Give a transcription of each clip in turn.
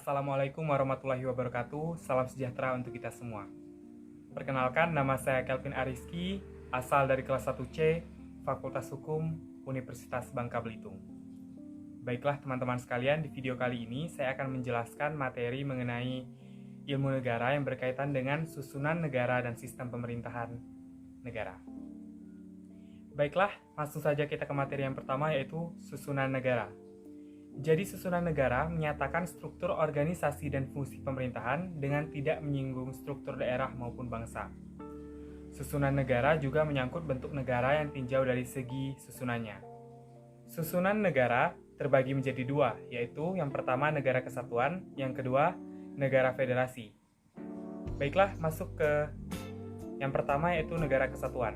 Assalamualaikum warahmatullahi wabarakatuh. Salam sejahtera untuk kita semua. Perkenalkan, nama saya Kelvin Ariski, asal dari kelas 1C, Fakultas Hukum, Universitas Bangka Belitung. Baiklah teman-teman sekalian, di video kali ini saya akan menjelaskan materi mengenai ilmu negara yang berkaitan dengan susunan negara dan sistem pemerintahan negara. Baiklah, langsung saja kita ke materi yang pertama, yaitu susunan negara. Jadi susunan negara menyatakan struktur organisasi dan fungsi pemerintahan dengan tidak menyinggung struktur daerah maupun bangsa. Susunan negara juga menyangkut bentuk negara yang tinjau dari segi susunannya. Susunan negara terbagi menjadi dua, yaitu yang pertama negara kesatuan, yang kedua negara federasi. Baiklah, masuk ke yang pertama, yaitu negara kesatuan.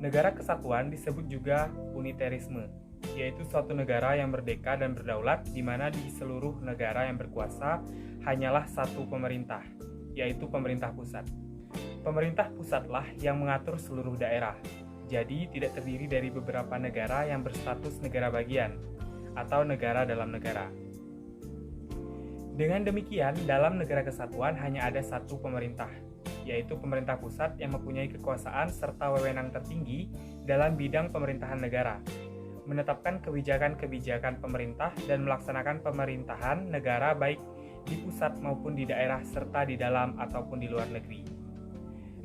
Negara kesatuan disebut juga unitarisme, yaitu suatu negara yang merdeka dan berdaulat, di mana di seluruh negara yang berkuasa hanyalah satu pemerintah, yaitu pemerintah pusat. Pemerintah pusatlah yang mengatur seluruh daerah, jadi tidak terdiri dari beberapa negara yang berstatus negara bagian atau negara dalam negara. Dengan demikian, dalam negara kesatuan hanya ada satu pemerintah, yaitu pemerintah pusat yang mempunyai kekuasaan serta wewenang tertinggi dalam bidang pemerintahan negara, menetapkan kebijakan-kebijakan pemerintah dan melaksanakan pemerintahan negara baik di pusat maupun di daerah serta di dalam ataupun di luar negeri.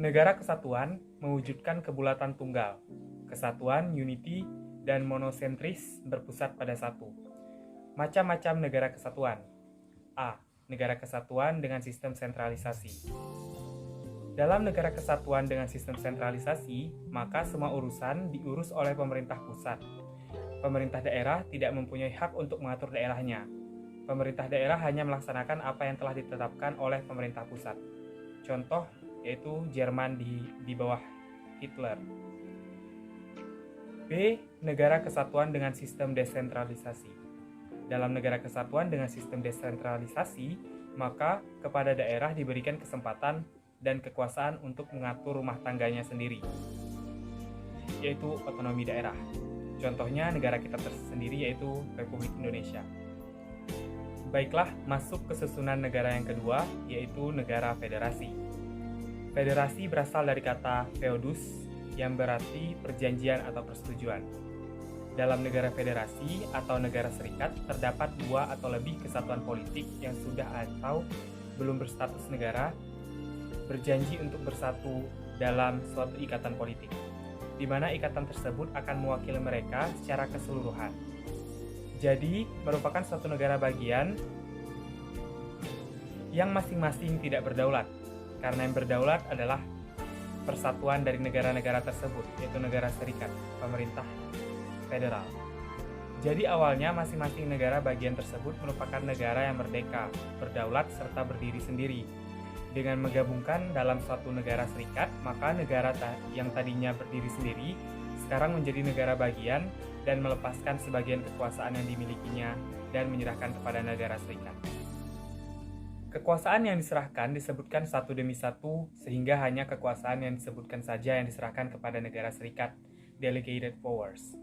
Negara kesatuan mewujudkan kebulatan tunggal, kesatuan, unity, dan monosentris berpusat pada satu. Macam-macam negara kesatuan. A. Negara kesatuan dengan sistem sentralisasi. Dalam negara kesatuan dengan sistem sentralisasi, maka semua urusan diurus oleh pemerintah pusat. Pemerintah daerah tidak mempunyai hak untuk mengatur daerahnya. Pemerintah daerah hanya melaksanakan apa yang telah ditetapkan oleh pemerintah pusat. Contoh yaitu Jerman di bawah Hitler. B. Negara kesatuan dengan sistem desentralisasi. Dalam negara kesatuan dengan sistem desentralisasi, maka kepada daerah diberikan kesempatan dan kekuasaan untuk mengatur rumah tangganya sendiri, yaitu otonomi daerah. Contohnya negara kita tersendiri, yaitu Republik Indonesia. Baiklah, masuk ke susunan negara yang kedua, yaitu negara federasi. Federasi berasal dari kata feudus, yang berarti perjanjian atau persetujuan. Dalam negara federasi atau negara serikat, terdapat dua atau lebih kesatuan politik yang sudah atau belum berstatus negara, berjanji untuk bersatu dalam suatu ikatan politik, di mana ikatan tersebut akan mewakili mereka secara keseluruhan. Jadi, merupakan suatu negara bagian yang masing-masing tidak berdaulat, karena yang berdaulat adalah persatuan dari negara-negara tersebut, yaitu negara serikat, pemerintah federal. Jadi awalnya masing-masing negara bagian tersebut merupakan negara yang merdeka, berdaulat, serta berdiri sendiri. Dengan menggabungkan dalam suatu negara serikat, maka negara yang tadinya berdiri sendiri sekarang menjadi negara bagian dan melepaskan sebagian kekuasaan yang dimilikinya dan menyerahkan kepada negara serikat. Kekuasaan yang diserahkan disebutkan satu demi satu, sehingga hanya kekuasaan yang disebutkan saja yang diserahkan kepada negara serikat, delegated powers.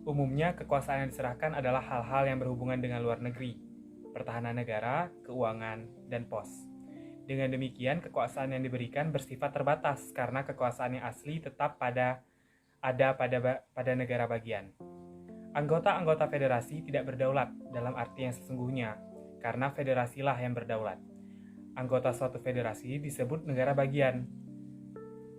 Umumnya kekuasaan yang diserahkan adalah hal-hal yang berhubungan dengan luar negeri, pertahanan negara, keuangan, dan pos. Dengan demikian, kekuasaan yang diberikan bersifat terbatas karena kekuasaan yang asli tetap pada negara bagian. Anggota-anggota federasi tidak berdaulat dalam arti yang sesungguhnya, karena federasilah yang berdaulat. Anggota suatu federasi disebut negara bagian.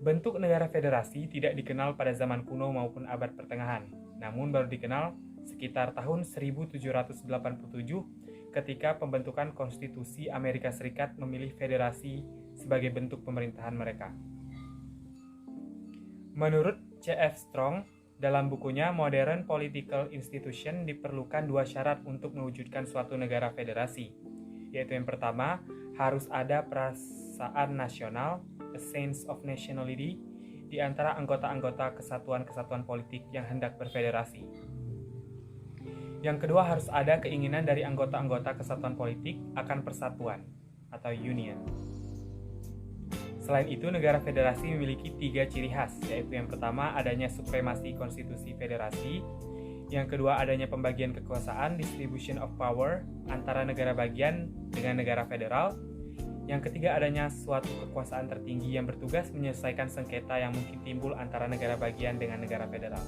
Bentuk negara federasi tidak dikenal pada zaman kuno maupun abad pertengahan, namun baru dikenal sekitar tahun 1787 ketika pembentukan Konstitusi Amerika Serikat memilih federasi sebagai bentuk pemerintahan mereka. Menurut C.F. Strong, dalam bukunya Modern Political Institution diperlukan dua syarat untuk mewujudkan suatu negara federasi, yaitu yang pertama, harus ada perasaan nasional, a sense of nationality, di antara anggota-anggota kesatuan-kesatuan politik yang hendak berfederasi. Yang kedua, harus ada keinginan dari anggota-anggota kesatuan politik akan persatuan atau union. Selain itu, negara federasi memiliki 3 ciri khas, yaitu yang pertama, adanya supremasi konstitusi federasi, Yang kedua, adanya pembagian kekuasaan, distribution of power, antara negara bagian dengan negara federal. Yang ketiga, adanya suatu kekuasaan tertinggi yang bertugas menyelesaikan sengketa yang mungkin timbul antara negara bagian dengan negara federal.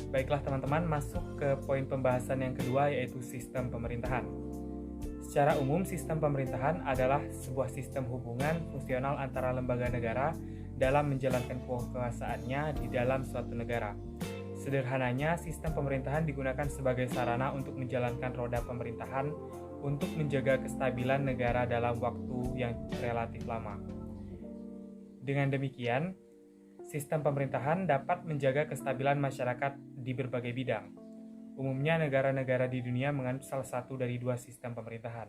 Baiklah teman-teman, masuk ke poin pembahasan yang kedua, yaitu sistem pemerintahan. Secara umum, sistem pemerintahan adalah sebuah sistem hubungan fungsional antara lembaga negara dalam menjalankan kekuasaannya di dalam suatu negara. Sederhananya, sistem pemerintahan digunakan sebagai sarana untuk menjalankan roda pemerintahan untuk menjaga kestabilan negara dalam waktu yang relatif lama. Dengan demikian, sistem pemerintahan dapat menjaga kestabilan masyarakat di berbagai bidang. Umumnya negara-negara di dunia menganut salah satu dari dua sistem pemerintahan,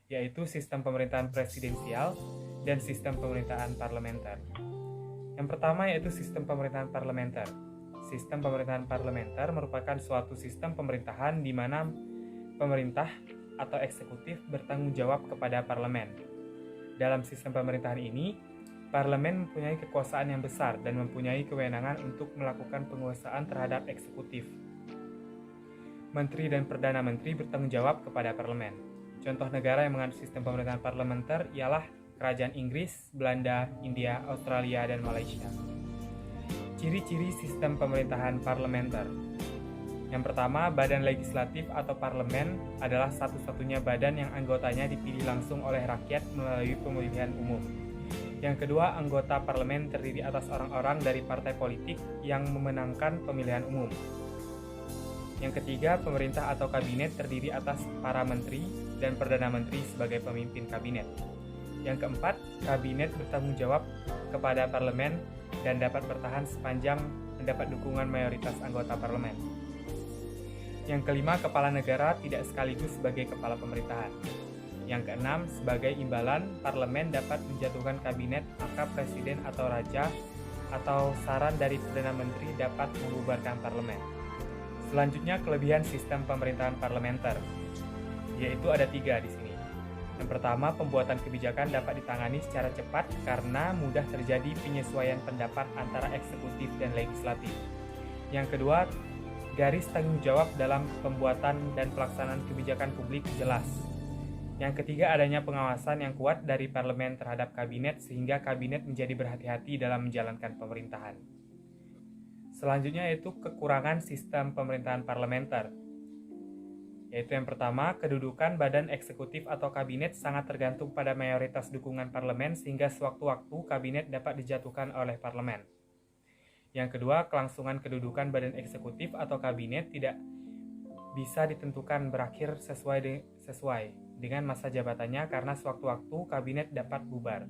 yaitu sistem pemerintahan presidensial dan sistem pemerintahan parlementer. Yang pertama yaitu sistem pemerintahan parlementer. Sistem pemerintahan parlementer merupakan suatu sistem pemerintahan di mana pemerintah atau eksekutif bertanggung jawab kepada parlemen. Dalam sistem pemerintahan ini, parlemen mempunyai kekuasaan yang besar dan mempunyai kewenangan untuk melakukan penguasaan terhadap eksekutif. Menteri dan Perdana Menteri bertanggung jawab kepada parlemen. Contoh negara yang menganut sistem pemerintahan parlementer ialah Kerajaan Inggris, Belanda, India, Australia, dan Malaysia. Ciri-ciri sistem pemerintahan parlementer. Yang pertama, badan legislatif atau parlemen adalah satu-satunya badan yang anggotanya dipilih langsung oleh rakyat melalui pemilihan umum. Yang kedua, anggota parlemen terdiri atas orang-orang dari partai politik yang memenangkan pemilihan umum. Yang ketiga, pemerintah atau kabinet terdiri atas para menteri dan perdana menteri sebagai pemimpin kabinet. Yang keempat, kabinet bertanggung jawab kepada parlemen dan dapat bertahan sepanjang mendapat dukungan mayoritas anggota parlemen. Yang kelima, kepala negara tidak sekaligus sebagai kepala pemerintahan. Yang keenam, sebagai imbalan, parlemen dapat menjatuhkan kabinet, maka presiden atau raja atau saran dari perdana menteri dapat membubarkan parlemen. Selanjutnya, kelebihan sistem pemerintahan parlementer, yaitu ada 3 di sini. Yang pertama, pembuatan kebijakan dapat ditangani secara cepat karena mudah terjadi penyesuaian pendapat antara eksekutif dan legislatif. Yang kedua, garis tanggung jawab dalam pembuatan dan pelaksanaan kebijakan publik jelas. Yang ketiga, adanya pengawasan yang kuat dari parlemen terhadap kabinet sehingga kabinet menjadi berhati-hati dalam menjalankan pemerintahan. Selanjutnya yaitu kekurangan sistem pemerintahan parlementer. Yaitu yang pertama, kedudukan badan eksekutif atau kabinet sangat tergantung pada mayoritas dukungan parlemen sehingga sewaktu-waktu kabinet dapat dijatuhkan oleh parlemen. Yang kedua, kelangsungan kedudukan badan eksekutif atau kabinet tidak bisa ditentukan berakhir sesuai dengan masa jabatannya karena sewaktu-waktu kabinet dapat bubar.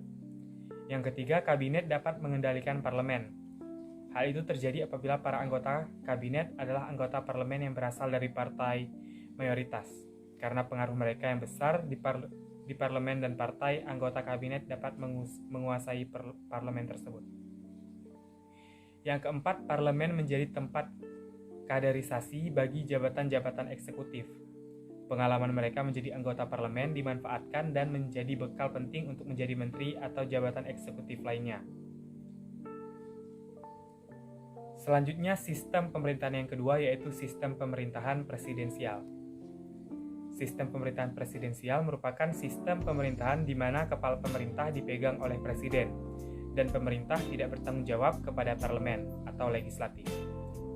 Yang ketiga, kabinet dapat mengendalikan parlemen. Hal itu terjadi apabila para anggota kabinet adalah anggota parlemen yang berasal dari partai mayoritas. Karena pengaruh mereka yang besar di parlemen dan partai, anggota kabinet dapat menguasai parlemen tersebut. Yang keempat, parlemen menjadi tempat kaderisasi bagi jabatan-jabatan eksekutif. Pengalaman mereka menjadi anggota parlemen dimanfaatkan dan menjadi bekal penting untuk menjadi menteri atau jabatan eksekutif lainnya. Selanjutnya, sistem pemerintahan yang kedua yaitu sistem pemerintahan presidensial. Sistem pemerintahan presidensial merupakan sistem pemerintahan di mana kepala pemerintah dipegang oleh presiden dan pemerintah tidak bertanggung jawab kepada parlemen atau legislatif.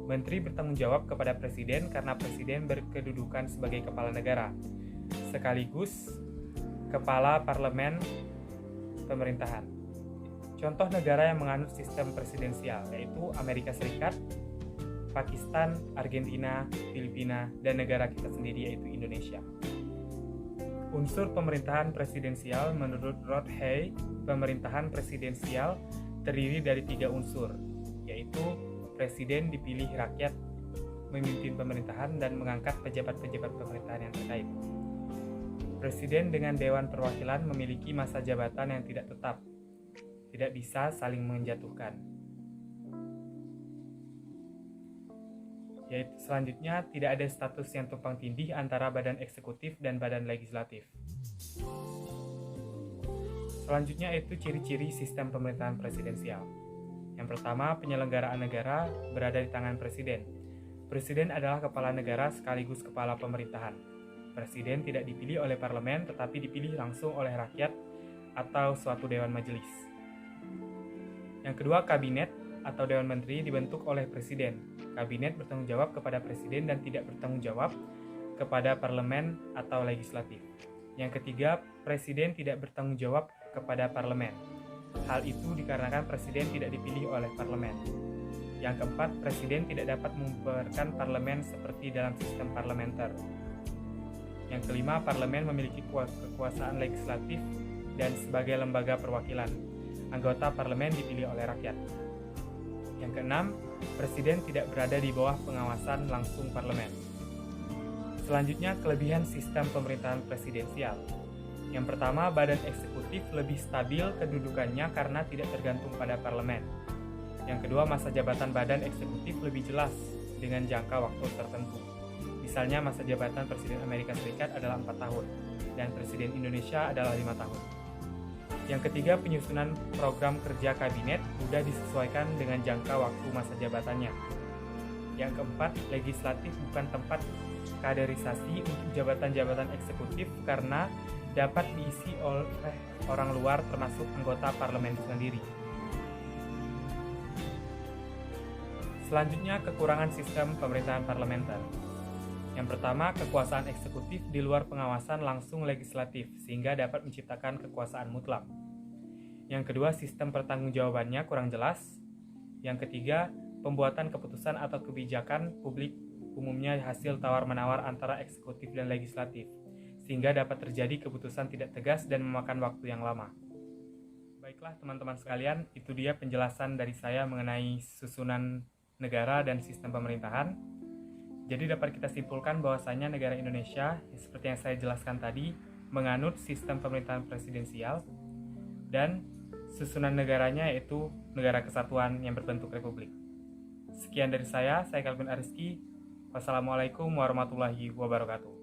Menteri bertanggung jawab kepada presiden karena presiden berkedudukan sebagai kepala negara, sekaligus kepala parlemen pemerintahan. Contoh negara yang menganut sistem presidensial yaitu Amerika Serikat, Pakistan, Argentina, Filipina, dan negara kita sendiri yaitu Indonesia. Unsur pemerintahan presidensial menurut Rod Hay, pemerintahan presidensial terdiri dari 3 unsur, yaitu presiden dipilih rakyat memimpin pemerintahan dan mengangkat pejabat-pejabat pemerintahan yang terkait. Presiden dengan Dewan Perwakilan memiliki masa jabatan yang tidak tetap, tidak bisa saling menjatuhkan. Yaitu selanjutnya, tidak ada status yang tumpang tindih antara badan eksekutif dan badan legislatif. Selanjutnya itu ciri-ciri sistem pemerintahan presidensial. Yang pertama, penyelenggaraan negara berada di tangan presiden. Presiden adalah kepala negara sekaligus kepala pemerintahan. Presiden tidak dipilih oleh parlemen tetapi dipilih langsung oleh rakyat atau suatu dewan majelis. Yang kedua, kabinet atau dewan menteri dibentuk oleh presiden. Kabinet bertanggung jawab kepada presiden dan tidak bertanggung jawab kepada parlemen atau legislatif. Yang ketiga, presiden tidak bertanggung jawab kepada parlemen. Hal itu dikarenakan presiden tidak dipilih oleh parlemen. Yang keempat, presiden tidak dapat membubarkan parlemen seperti dalam sistem parlementer. Yang kelima, parlemen memiliki kekuasaan legislatif dan sebagai lembaga perwakilan. Anggota parlemen dipilih oleh rakyat. Yang keenam, presiden tidak berada di bawah pengawasan langsung parlemen. Selanjutnya, kelebihan sistem pemerintahan presidensial. Yang pertama, badan eksekutif lebih stabil kedudukannya karena tidak tergantung pada parlemen. Yang kedua, masa jabatan badan eksekutif lebih jelas dengan jangka waktu tertentu. Misalnya, masa jabatan Presiden Amerika Serikat adalah 4 tahun dan Presiden Indonesia adalah 5 tahun. Yang ketiga, penyusunan program kerja kabinet mudah disesuaikan dengan jangka waktu masa jabatannya. Yang keempat, legislatif bukan tempat kaderisasi untuk jabatan-jabatan eksekutif karena dapat diisi oleh orang luar termasuk anggota parlemen sendiri. Selanjutnya, kekurangan sistem pemerintahan parlementer. Yang pertama, kekuasaan eksekutif di luar pengawasan langsung legislatif sehingga dapat menciptakan kekuasaan mutlak. Yang kedua, sistem pertanggungjawabannya kurang jelas. Yang ketiga, pembuatan keputusan atau kebijakan publik umumnya hasil tawar-menawar antara eksekutif dan legislatif, sehingga dapat terjadi keputusan tidak tegas dan memakan waktu yang lama. Baiklah teman-teman sekalian, itu dia penjelasan dari saya mengenai susunan negara dan sistem pemerintahan. Jadi dapat kita simpulkan bahwasanya negara Indonesia, seperti yang saya jelaskan tadi, menganut sistem pemerintahan presidensial dan susunan negaranya yaitu negara kesatuan yang berbentuk republik. Sekian dari saya Kelvin Ariski. Wassalamualaikum warahmatullahi wabarakatuh.